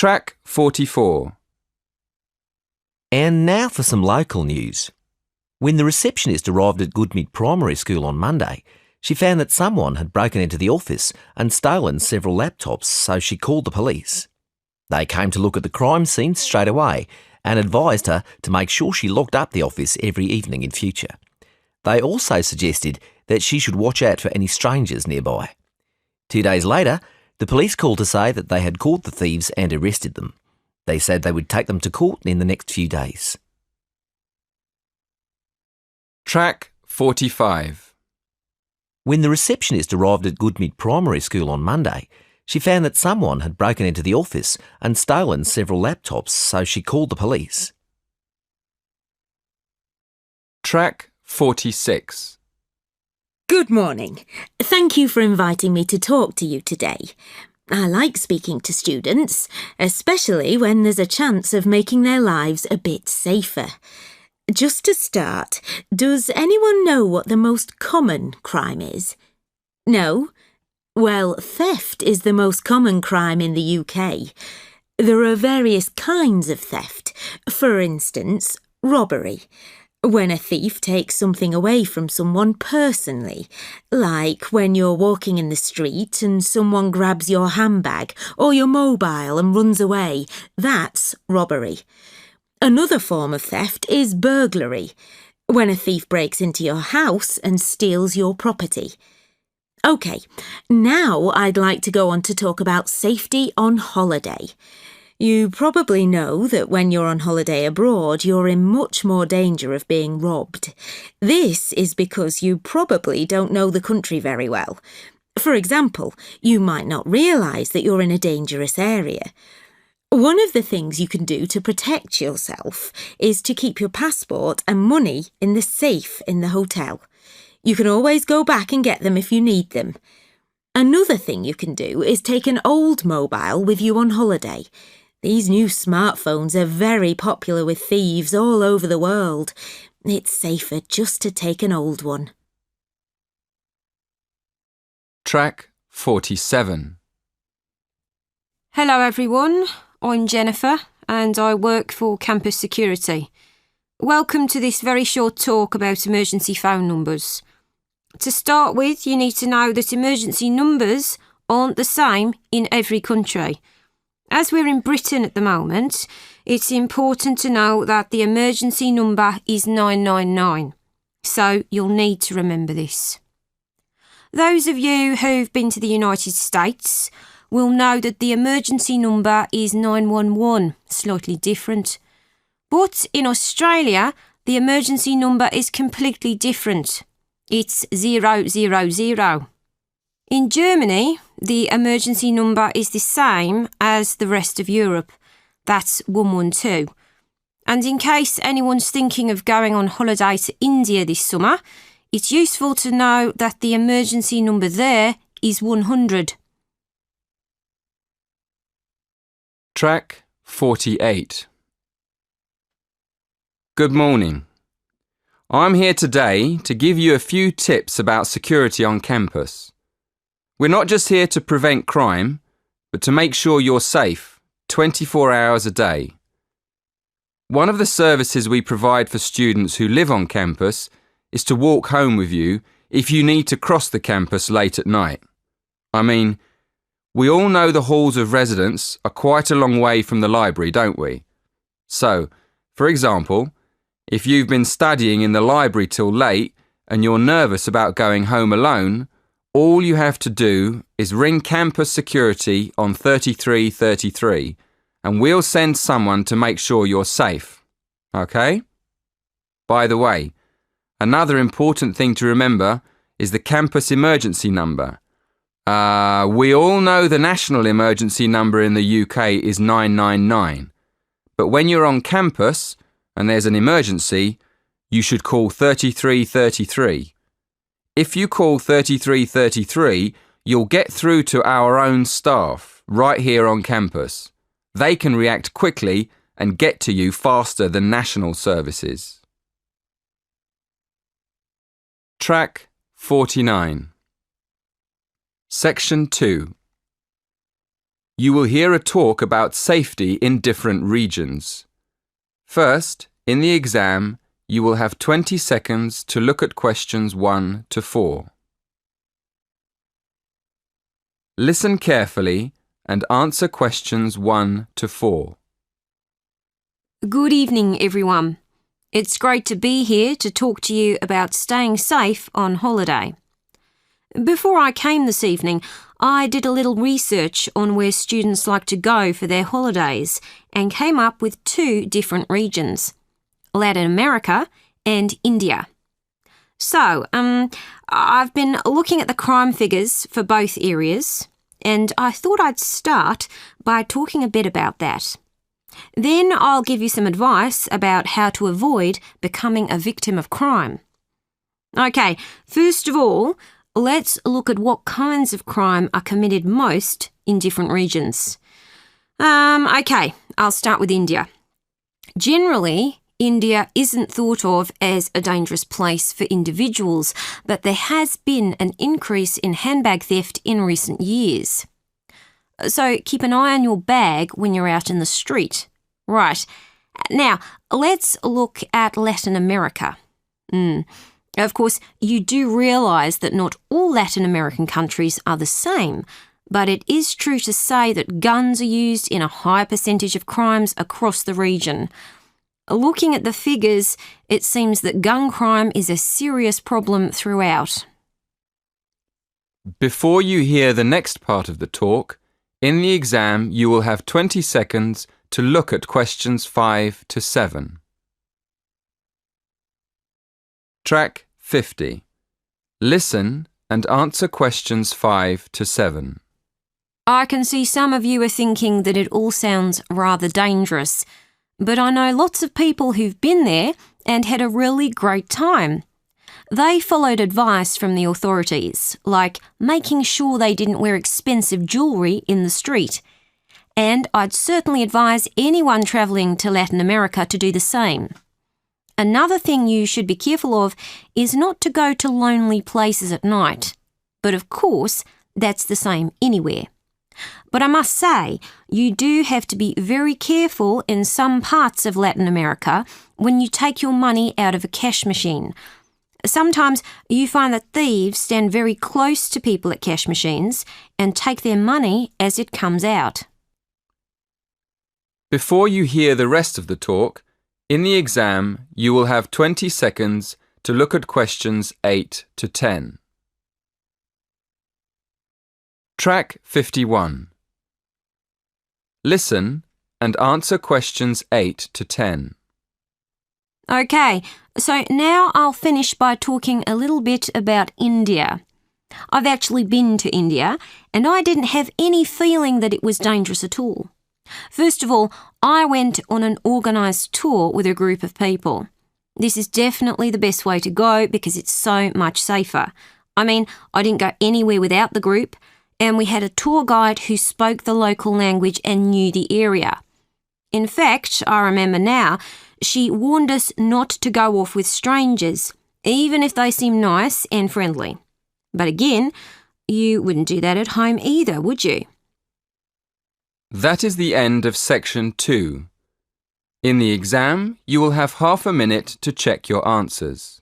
Track 44. And now for some local news. When the receptionist arrived at Goodmead Primary School on Monday, she found that someone had broken into the office and stolen several laptops, so she called the police. They came to look at the crime scene straight away and advised her to make sure she locked up the office every evening in future. They also suggested that she should watch out for any strangers nearby. 2 days later, the police called to say that they had caught the thieves and arrested them. They said they would take them to court in the next few days. Track 45. When the receptionist arrived at Goodmead Primary School on Monday, she found that someone had broken into the office and stolen several laptops, so she called the police. Track 46. Good morning. Thank you for inviting me to talk to you today. I like speaking to students, especially when there's a chance of making their lives a bit safer. Just to start, does anyone know what the most common crime is? No? Well, theft is the most common crime in the UK. There are various kinds of theft. For instance, robbery, when a thief takes something away from someone personally, like when you're walking in the street and someone grabs your handbag or your mobile and runs away. That's robbery. Another form of theft is burglary, when a thief breaks into your house and steals your property. OK, now I'd like to go on to talk about safety on holiday. You probably know that when you're on holiday abroad, you're in much more danger of being robbed. This is because you probably don't know the country very well. For example, you might not realise that you're in a dangerous area. One of the things you can do to protect yourself is to keep your passport and money in the safe in the hotel. You can always go back and get them if you need them. Another thing you can do is take an old mobile with you on holiday. These new smartphones are very popular with thieves all over the world. It's safer just to take an old one. Track 47. Hello everyone, I'm Jennifer and I work for Campus Security. Welcome to this very short talk about emergency phone numbers. To start with, you need to know that emergency numbers aren't the same in every country. As we're in Britain at the moment, it's important to know that the emergency number is 999, so you'll need to remember this. Those of you who've been to the United States will know that the emergency number is 911, slightly different. But in Australia, the emergency number is completely different. It's 000. In Germany, the emergency number is the same as the rest of Europe. That's 112. And in case anyone's thinking of going on holiday to India this summer, it's useful to know that the emergency number there is 100. Track 48. Good morning. I'm here today to give you a few tips about security on campus. We're not just here to prevent crime, but to make sure you're safe 24 hours a day. One of the services we provide for students who live on campus is to walk home with you if you need to cross the campus late at night. I mean, we all know the halls of residence are quite a long way from the library, don't we? So, for example, if you've been studying in the library till late and you're nervous about going home alone, all you have to do is ring campus security on 3333 and we'll send someone to make sure you're safe. Okay? By the way, another important thing to remember is the campus emergency number. We all know the national emergency number in the UK is 999. But when you're on campus and there's an emergency, you should call 3333. If you call 3333, you'll get through to our own staff right here on campus. They can react quickly and get to you faster than national services. Track 49. Section 2. You will hear a talk about safety in different regions. First, in the exam, you will have 20 seconds to look at questions 1 to 4. Listen carefully and answer questions 1 to 4. Good evening, everyone. It's great to be here to talk to you about staying safe on holiday. Before I came this evening, I did a little research on where students like to go for their holidays and came up with 2 different regions, Latin America and India. So, I've been looking at the crime figures for both areas, and I thought I'd start by talking a bit about that. Then I'll give you some advice about how to avoid becoming a victim of crime. Okay, first of all, let's look at what kinds of crime are committed most in different regions. Okay, I'll start with India. Generally, India isn't thought of as a dangerous place for individuals, but there has been an increase in handbag theft in recent years. So keep an eye on your bag when you're out in the street. Right. Now, let's look at Latin America. Of course, you do realise that not all Latin American countries are the same, but it is true to say that guns are used in a high percentage of crimes across the region. Looking at the figures, it seems that gun crime is a serious problem throughout. Before you hear the next part of the talk, in the exam you will have 20 seconds to look at questions 5 to 7. Track 50. Listen and answer questions 5 to 7. I can see some of you are thinking that it all sounds rather dangerous, but I know lots of people who've been there and had a really great time. They followed advice from the authorities, like making sure they didn't wear expensive jewellery in the street. And I'd certainly advise anyone travelling to Latin America to do the same. Another thing you should be careful of is not to go to lonely places at night. But of course, that's the same anywhere. But I must say, you do have to be very careful in some parts of Latin America when you take your money out of a cash machine. Sometimes you find that thieves stand very close to people at cash machines and take their money as it comes out. Before you hear the rest of the talk, in the exam you will have 20 seconds to look at questions 8 to 10. Track 51. Listen and answer questions 8 to 10. Okay, so now I'll finish by talking a little bit about India. I've actually been to India, and I didn't have any feeling that it was dangerous at all. First of all, I went on an organised tour with a group of people. This is definitely the best way to go because it's so much safer. I mean, I didn't go anywhere without the group, and we had a tour guide who spoke the local language and knew the area. In fact, I remember now, she warned us not to go off with strangers, even if they seem nice and friendly. But again, you wouldn't do that at home either, would you? That is the end of section 2. In the exam, you will have half a minute to check your answers.